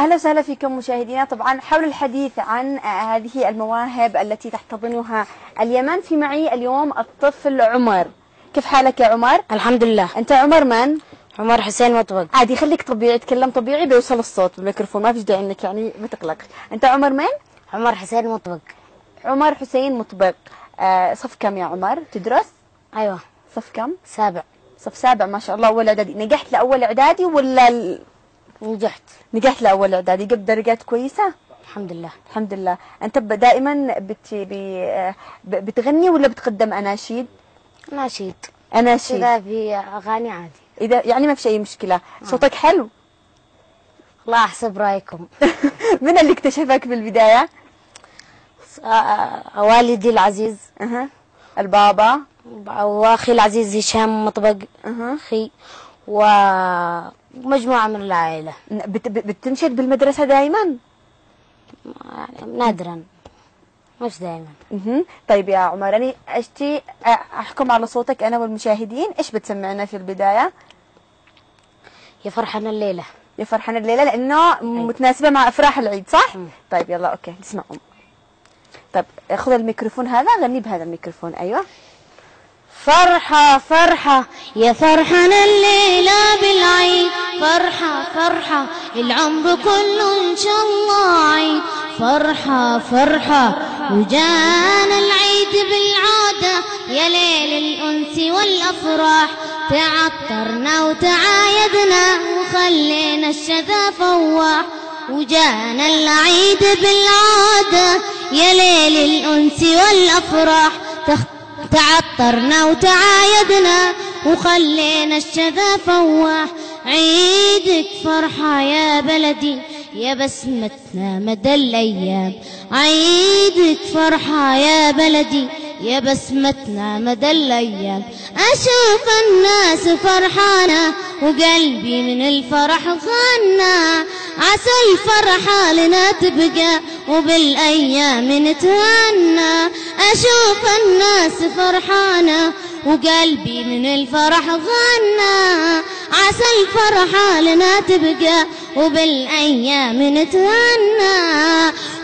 أهلا وسهلا فيكم مشاهدينا. طبعا حول الحديث عن هذه المواهب التي تحتضنها اليمن، في معي اليوم الطفل عمر. كيف حالك يا عمر؟ الحمد لله. أنت عمر من؟ عمر حسين مطبق. عادي، خليك طبيعي، تكلم طبيعي بيوصل الصوت بالميكروفون، ما فيش داعي انك يعني ما تقلقش. أنت عمر من؟ عمر حسين مطبق. عمر حسين مطبق. صف كم يا عمر تدرس؟ ايوه. صف كم؟ سابع. صف سابع، ما شاء الله. أول إعدادي. نجحت لأول إعدادي ولا نجحت. نجحت لأول إعدادي، جبت درجات كويسة؟ الحمد لله. الحمد لله. أنت دائما بتغني ولا بتقدم أناشيد؟ ناشيد. أناشيد. إذا في أغاني عادي. إذا يعني ما في أي مشكلة. صوتك حلو. الله أحسب رأيكم. من اللي اكتشفك بالبداية؟ والدي العزيز. البابا. وأخي العزيز هشام مطبق. أخي ومجموعة من العائلة. بتنشد بالمدرسة دائما؟ نادرا، مش دائما. طيب يا عمر، أنا أشتي أحكم على صوتك أنا والمشاهدين. إيش بتسمعنا في البداية؟ يا فرحنا الليلة. يا فرحنا الليلة، لأنه متناسبة مع أفراح العيد، صح؟ طيب يلا أوكي نسمعهم. طيب خذ الميكروفون هذا، غني بهذا الميكروفون. أيوة. فرحة فرحة يا فرحنا الليلة بالعيد، فرحة فرحة العمر كله إن شاء الله عيد، فرحة فرحة وجانا العيد بالعادة يا ليل الأنس والأفراح، تعطرنا وتعايدنا وخلينا الشذا فواح، وجانا العيد بالعادة يا ليل الأنس والأفراح، تعطرنا وتعايدنا وخلينا الشذا فواح، عيدك فرحة يا بلدي يا بسمتنا مدى الأيام، عيدك فرحة يا بلدي يا بسمتنا مدى الأيام، أشوف الناس فرحانة وقلبي من الفرح غنى، عسى الفرحة لنا تبقى وبالأيام نتهنى، أشوف الناس فرحانة وقلبي من الفرح غنى، عسى الفرحة لنا تبقى وبالأيام نتهنى،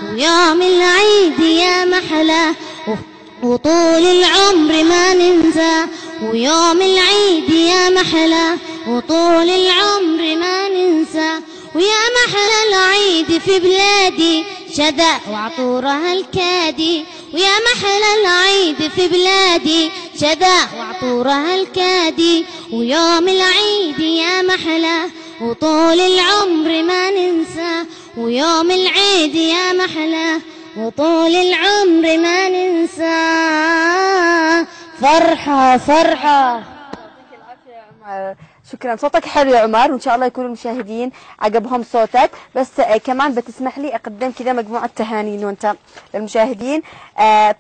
ويوم العيد يا محلاه وطول العمر ما ننسى، ويوم العيد يا محلاه وطول العمر ما ننسى، ويا محلى العيد في بلادي شذا وعطورها الكادي، ويا محلى العيد في بلادي شذا وعطورها الكادي، ويوم العيد يا محلاه وطول العمر ما ننسى، ويوم العيد يا محلاه وطول العمر ما ننسى، فرحة فرحة. شكرا، صوتك حلو يا عمر، وان شاء الله يكونوا المشاهدين عجبهم صوتك. بس كمان بتسمح لي اقدم كذا مجموعه تهاني وانت للمشاهدين.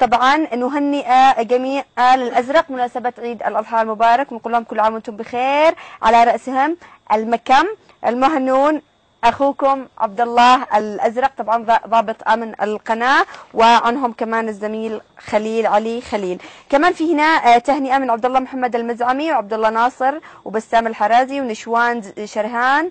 طبعا نهنئ جميع آل الازرق مناسبه عيد الاضحى المبارك، ونقول لهم كل عام وانتم بخير، على راسهم المكم المهنون اخوكم عبد الله الازرق، طبعا ضابط امن القناه، وعنهم كمان الزميل خليل علي خليل. كمان في هنا تهنئه من عبد الله محمد المزعمي وعبد الله ناصر وبسام الحرازي ونشوان شرهان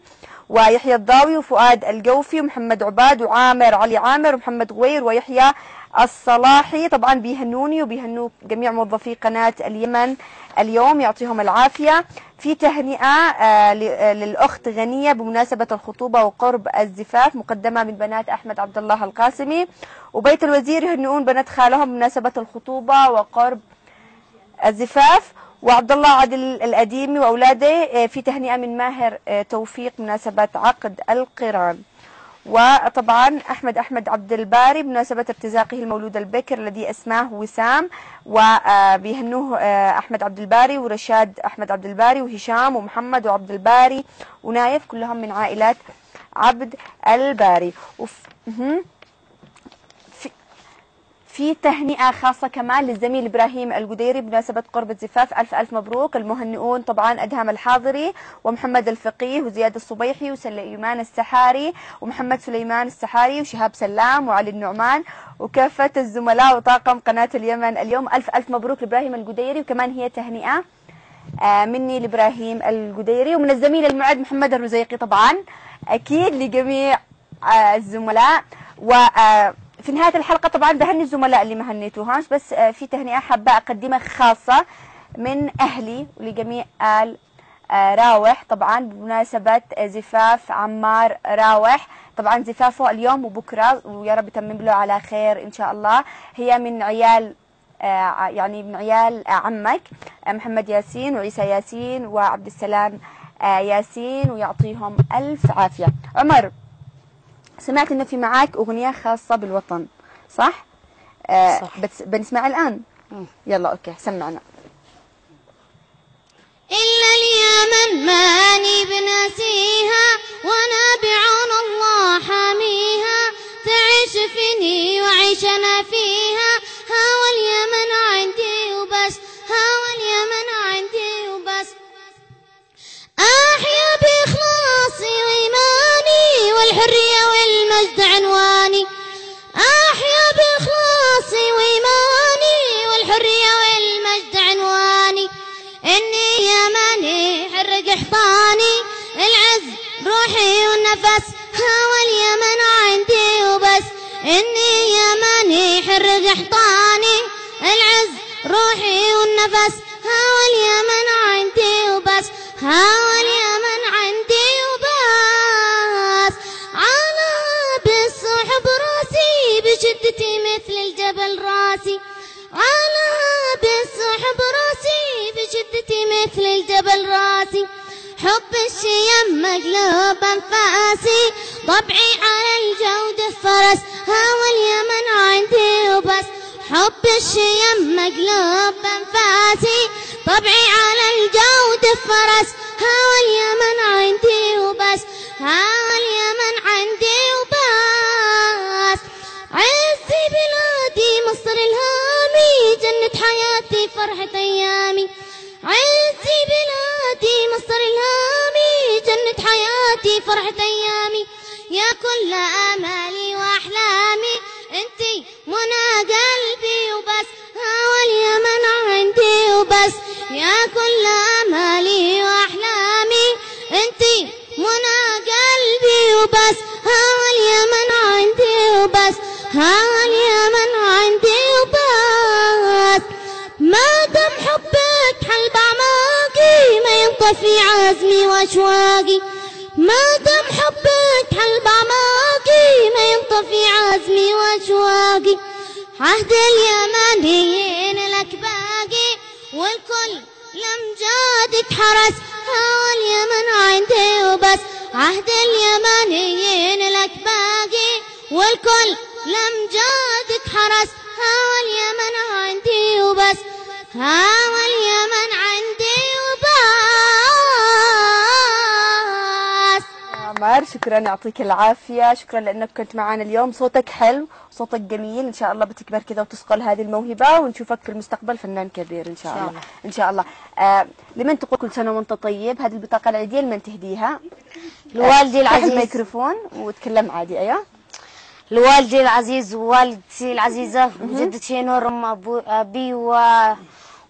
ويحيى الضاوي وفؤاد الجوفي ومحمد عباد وعامر علي عامر ومحمد غوير ويحيى الصلاحي. طبعا بيهنوني وبيهنوا جميع موظفي قناة اليمن اليوم، يعطيهم العافية. في تهنئة للأخت غنية بمناسبة الخطوبة وقرب الزفاف، مقدمة من بنات أحمد عبد الله القاسمي، وبيت الوزير يهنئون بنات خالهم بمناسبة الخطوبة وقرب الزفاف، وعبد الله عادل الأديمي وأولاده. في تهنئة من ماهر توفيق بمناسبة عقد القران. وطبعا أحمد عبد الباري بمناسبة ارتزاقه المولود البكر الذي اسماه وسام، وبيهنوه أحمد عبد الباري ورشاد أحمد عبد الباري وهشام ومحمد وعبد الباري ونايف، كلهم من عائلات عبد الباري. في تهنئة خاصة كمان للزميل إبراهيم القديري بمناسبة قرب الزفاف، ألف ألف مبروك. المهنئون طبعا أدهم الحاضري ومحمد الفقيه وزياد الصبيحي وسليمان السحاري ومحمد سليمان السحاري وشهاب سلام وعلي النعمان وكافة الزملاء وطاقم قناة اليمن اليوم. ألف ألف مبروك لإبراهيم القديري. وكمان هي تهنئة مني لإبراهيم القديري ومن الزميل المعد محمد الرزيقي، طبعا أكيد لجميع الزملاء. وفي نهاية الحلقة طبعا بهني الزملاء اللي ما هنيتوهاش، بس في تهنئة حابة أقدمها خاصة من أهلي ولجميع آل راوح، طبعا بمناسبة زفاف عمار راوح. طبعا زفافه اليوم وبكرة، ويا رب يتمم له على خير إن شاء الله. هي من عيال يعني من عيال عمك محمد ياسين وعيسى ياسين وعبد السلام ياسين، ويعطيهم ألف عافية. عمر، سمعت إنه في معاك أغنية خاصة بالوطن، صح؟ صح. بس بنسمع الآن. يلا أوكي، سمعنا. إلا اليمن ماني بناسيها، وانا بعون الله حاميها، تعيش فيني وعيش انا فيها، ها واليمن عندي وبس، ها واليمن عندي وبس. احيا باخلاصي وايماني، والحرية والمجد عنواني، احيا باخلاصي وايماني، والحرية والمجد عنواني. إني يمني حرق حصاني، العز روحي والنفس، ها واليمن عندي وبس. إني يمني حرق حصاني، العز روحي والنفس، ها واليمن عندي وبس، ها واليمن عندي وبس. على بالصحب راسي، بشدتي مثل الجبل راسي، على بالصحب راسي، بشدتي مثل الجبل راسي. حب الشيم مقلوب انفاسي، طبعي على الجود فرس، ها واليمن عندي وبس. حب الشيم مقلوب انفاسي، طبعي على الجود فرس، ها واليمن عندي وبس، ها واليمن عندي وبس. عزي بلادي مصر الهامي، جنة حياتي فرحة أيامي. عزي بلادي مصر الهامي، جنة حياتي فرحة أيامي. يا كل آمالي وأحلامي، انتي منى قلبي وبس، ها واليمن عندي وبس. يا كل آمالي وأحلامي، انتي منى قلبي وبس، ها واليمن عندي وبس، ها واليمن عندي وبس. ما دام حبك حل بعماقي، ما ينطفي عزمي واشواقي. ما دام حبك حل بعماقي، ما ينطفي عزمي واشواقي. عهد اليمنيين لك باقي، والكل لمجادك حرس، ها واليمن عندي وبس. عهد اليمنيين لك باقي، والكل لمجادك حرس، ها واليمن عندي وبس، ها واليمن عندي وبس. عمر شكرا، يعطيك العافية، شكرا لأنك كنت معنا اليوم. صوتك حلو، صوتك جميل، إن شاء الله بتكبر كذا وتصقل هذه الموهبة، ونشوفك في المستقبل فنان كبير إن شاء الله. إن شاء الله. لمن تقول كل سنة وأنت طيب؟ هذه البطاقة العيدية لمن تهديها؟ لوالدي العزيز. الميكروفون وتكلم عادي. أيوه. لوالدي العزيز ووالدتي العزيزة، وجدتي نور أم أبي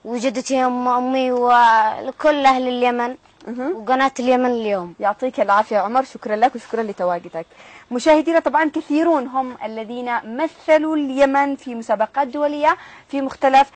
وجدتي أم أمي، ولكل أهل اليمن وقناة اليمن اليوم. يعطيك العافية عمر، شكرا لك وشكرا لتواجدك. مشاهدينا طبعا كثيرون هم الذين مثلوا اليمن في مسابقات دولية في مختلف